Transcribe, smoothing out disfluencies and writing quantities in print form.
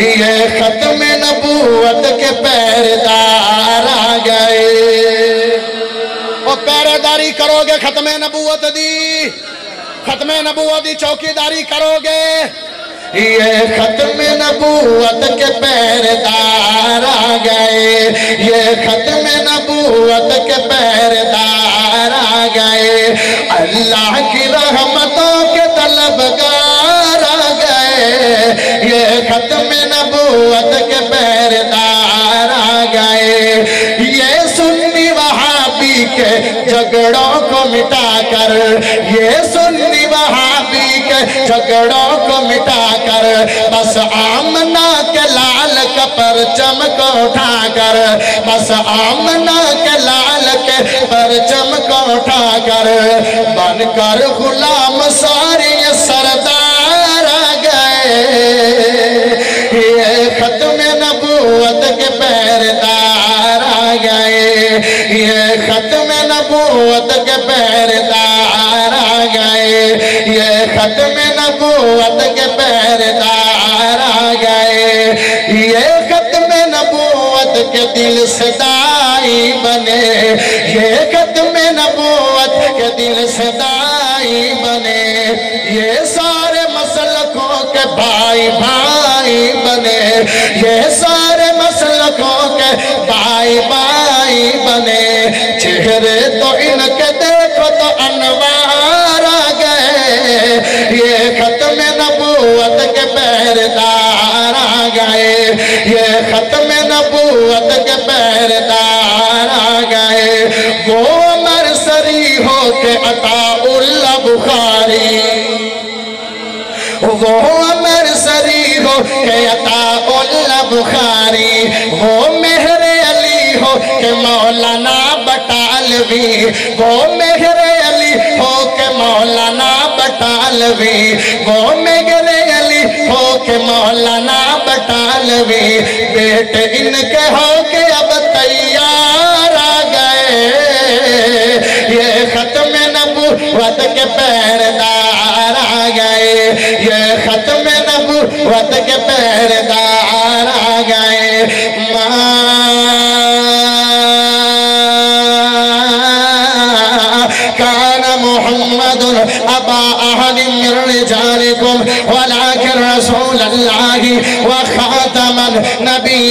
ये खत्म नबूवत के पहरेदार आ गए। वो पहरेदारी करोगे खत्म नबूवत दी, खत्म नबूवत दी चौकीदारी करोगे। ये खत्म नबूवत के पहरेदार आ गए, ये खत्म नबूवत के पहरेदार आ गए। अल्लाह की रहमतों के तलबगार आ गए, ये खत्म नबूवत के पहरेदार आ गए। ये सुन्नी वहाबी के झगड़ों को मिटाकर, ये सुन्नी वहाबी के झगड़ों को मिटाकर, बस आमना के लाल का परचम को उठाकर, बस आमना के लाल के परचम को उठाकर, बनकर गुलाम सारे सरदार आ गए। ये खत्म नबूवत के पहरेदार आ गए, ये खत्म नबूवत के पहरेदार आ गए, ये खत्म नबूवत के पहरेदार आ गए। ये खत्म नबूवत के दिल से दाई बने, ये खत्म नबूवत के दिल से दाई बने। ये सारे मसलकों के भाई भाई बने, ये सारे मसलकों के भाई भाई बने। चेहरे तो इनके देखो तो अनवार आ गए, ये खत्म नबूवत के पहरेदार आ गए, ये खत्म नबूवत के पहरेदार आ गए। वो अमर सरी हो के अताउल्लाह बुखारी, वो अमर सरी हो के अताउल्लाह बुखारी, वो मेहरे अली हो के मौलाना बटालवी, वो मेहरे अली हो के मौलाना बटालवी, वो मेहरे अली हो के मौलाना बटालवी। बेटे इनके हो के अब तैयार आ गए, ये खत्म नबूवत के पहरेदार आ गए, ये खत्म नबूवत के पहरेदार आ गए। कान मुहम्मदुन अबा अहदिम मिन रिजालिकुम वलाकिन रसूलल्लाहि व खातमन नबी।